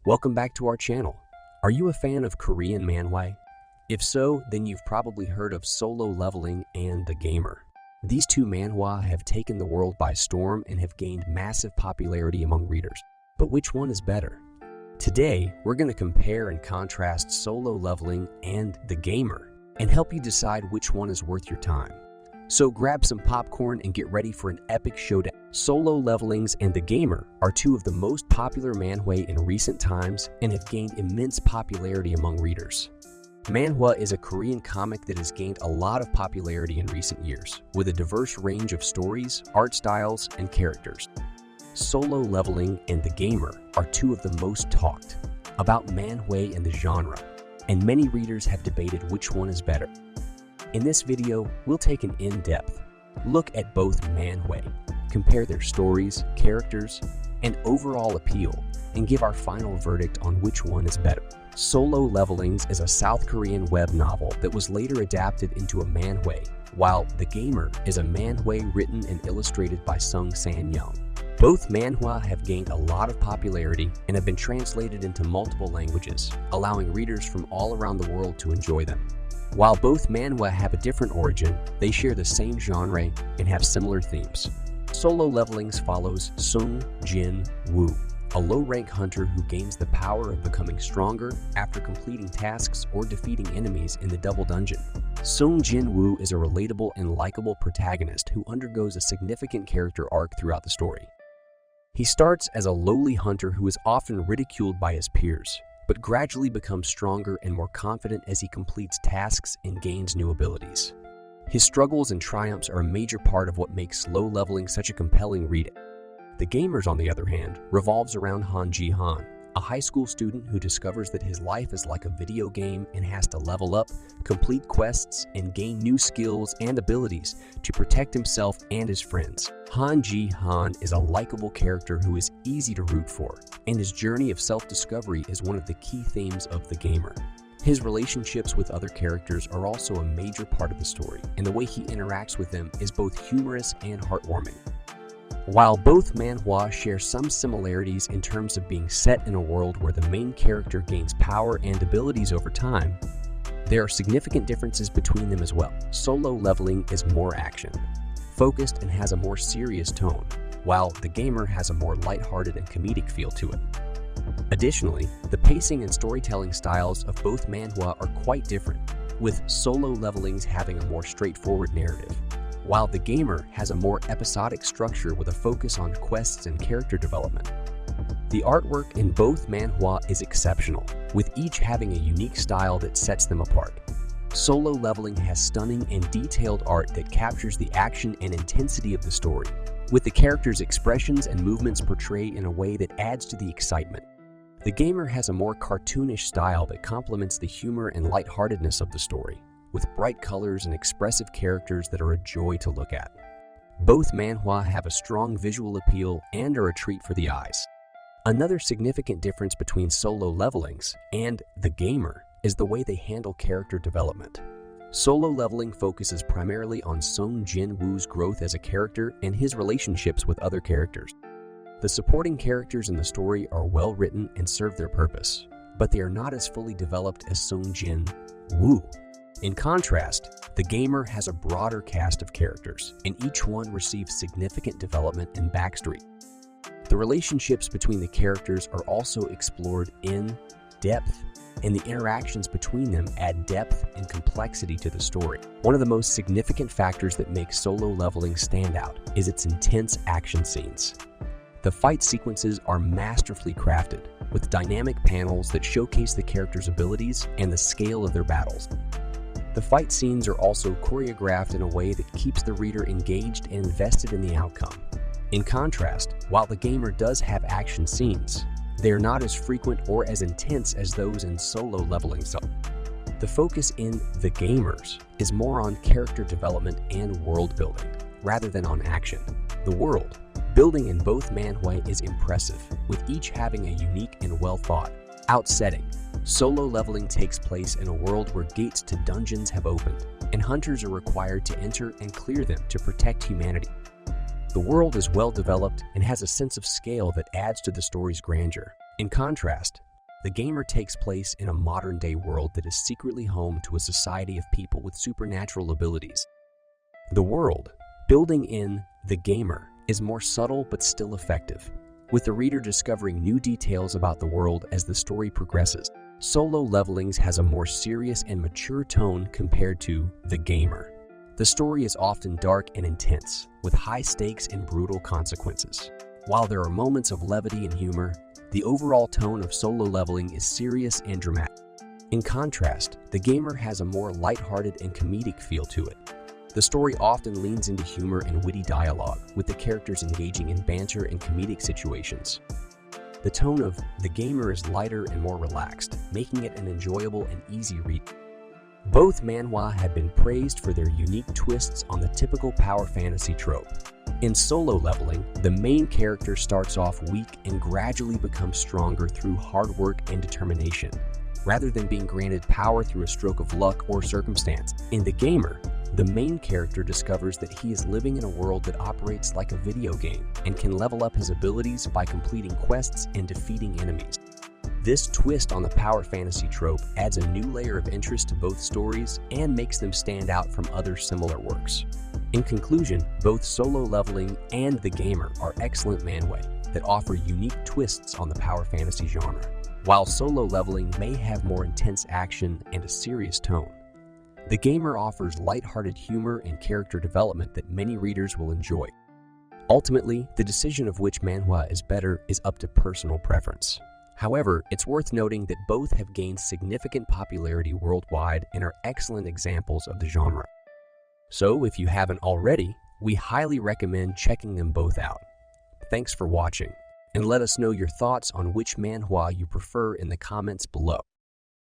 Welcome back to our channel. Are you a fan of Korean manhwa? If so, then you've probably heard of Solo Leveling and The Gamer. These two manhwa have taken the world by storm and have gained massive popularity among readers. But which one is better? Today, we're going to compare and contrast Solo Leveling and The Gamer and help you decide which one is worth your time. So grab some popcorn and get ready for an epic showdown. Solo Levelings and The Gamer are two of the most popular manhwa in recent times and have gained immense popularity among readers. Manhwa is a Korean comic that has gained a lot of popularity in recent years, with a diverse range of stories, art styles, and characters. Solo Leveling and The Gamer are two of the most talked about manhwa in the genre, and many readers have debated which one is better. In this video, we'll take an in-depth look at both manhwa, compare their stories, characters, and overall appeal, and give our final verdict on which one is better. Solo Levelings is a South Korean web novel that was later adapted into a manhwa, while The Gamer is a manhwa written and illustrated by Sung San-young. Both manhwa have gained a lot of popularity and have been translated into multiple languages, allowing readers from all around the world to enjoy them. While both manhwa have a different origin, they share the same genre and have similar themes. Solo Levelings follows Sung Jin-woo, a low-rank hunter who gains the power of becoming stronger after completing tasks or defeating enemies in the Double Dungeon. Sung Jin-woo is a relatable and likable protagonist who undergoes a significant character arc throughout the story. He starts as a lowly hunter who is often ridiculed by his peers, but gradually becomes stronger and more confident as he completes tasks and gains new abilities. His struggles and triumphs are a major part of what makes Solo Leveling such a compelling read. The Gamer's, on the other hand, revolves around Han Ji-han, a high school student who discovers that his life is like a video game and has to level up, complete quests, and gain new skills and abilities to protect himself and his friends. Han Ji-han is a likable character who is easy to root for, and his journey of self-discovery is one of the key themes of The Gamer. His relationships with other characters are also a major part of the story, and the way he interacts with them is both humorous and heartwarming. While both manhwa share some similarities in terms of being set in a world where the main character gains power and abilities over time, there are significant differences between them as well. Solo Leveling is more action focused and has a more serious tone, while The Gamer has a more lighthearted and comedic feel to it. Additionally, the pacing and storytelling styles of both manhwa are quite different, with Solo Levelings having a more straightforward narrative, while The Gamer has a more episodic structure with a focus on quests and character development. The artwork in both manhwa is exceptional, with each having a unique style that sets them apart. Solo Leveling has stunning and detailed art that captures the action and intensity of the story, with the characters' expressions and movements portrayed in a way that adds to the excitement. The Gamer has a more cartoonish style that complements the humor and lightheartedness of the story, with bright colors and expressive characters that are a joy to look at. Both manhwa have a strong visual appeal and are a treat for the eyes. Another significant difference between Solo Levelings and The Gamer is the way they handle character development. Solo Leveling focuses primarily on Sung Jin-woo's growth as a character and his relationships with other characters. The supporting characters in the story are well written and serve their purpose, but they are not as fully developed as Sung Jin-woo. In contrast, The Gamer has a broader cast of characters, and each one receives significant development and backstory. The relationships between the characters are also explored in depth, and the interactions between them add depth and complexity to the story. One of the most significant factors that makes Solo Leveling stand out is its intense action scenes. The fight sequences are masterfully crafted, with dynamic panels that showcase the characters' abilities and the scale of their battles. The fight scenes are also choreographed in a way that keeps the reader engaged and invested in the outcome. In contrast, while The Gamer does have action scenes, they are not as frequent or as intense as those in Solo Leveling. The focus in The Gamers is more on character development and world building, rather than on action. The world building in both manhwa is impressive, with each having a unique and well-thought-out setting. Solo Leveling takes place in a world where gates to dungeons have opened, and hunters are required to enter and clear them to protect humanity. The world is well developed and has a sense of scale that adds to the story's grandeur. In contrast, The Gamer takes place in a modern-day world that is secretly home to a society of people with supernatural abilities. The world building in The Gamer is more subtle but still effective, with the reader discovering new details about the world as the story progresses. Solo Levelings has a more serious and mature tone compared to The Gamer. The story is often dark and intense, with high stakes and brutal consequences. While there are moments of levity and humor, the overall tone of Solo Leveling is serious and dramatic. In contrast, The Gamer has a more lighthearted and comedic feel to it. The story often leans into humor and witty dialogue, with the characters engaging in banter and comedic situations. The tone of The Gamer is lighter and more relaxed, making it an enjoyable and easy read. Both manhwa have been praised for their unique twists on the typical power fantasy trope. In Solo Leveling, the main character starts off weak and gradually becomes stronger through hard work and determination, rather than being granted power through a stroke of luck or circumstance. In The Gamer, the main character discovers that he is living in a world that operates like a video game and can level up his abilities by completing quests and defeating enemies. This twist on the power fantasy trope adds a new layer of interest to both stories and makes them stand out from other similar works. In conclusion, both Solo Leveling and The Gamer are excellent manhwa that offer unique twists on the power fantasy genre. While Solo Leveling may have more intense action and a serious tone, The Gamer offers lighthearted humor and character development that many readers will enjoy. Ultimately, the decision of which manhwa is better is up to personal preference. However, it's worth noting that both have gained significant popularity worldwide and are excellent examples of the genre. So, if you haven't already, we highly recommend checking them both out. Thanks for watching, and let us know your thoughts on which manhwa you prefer in the comments below.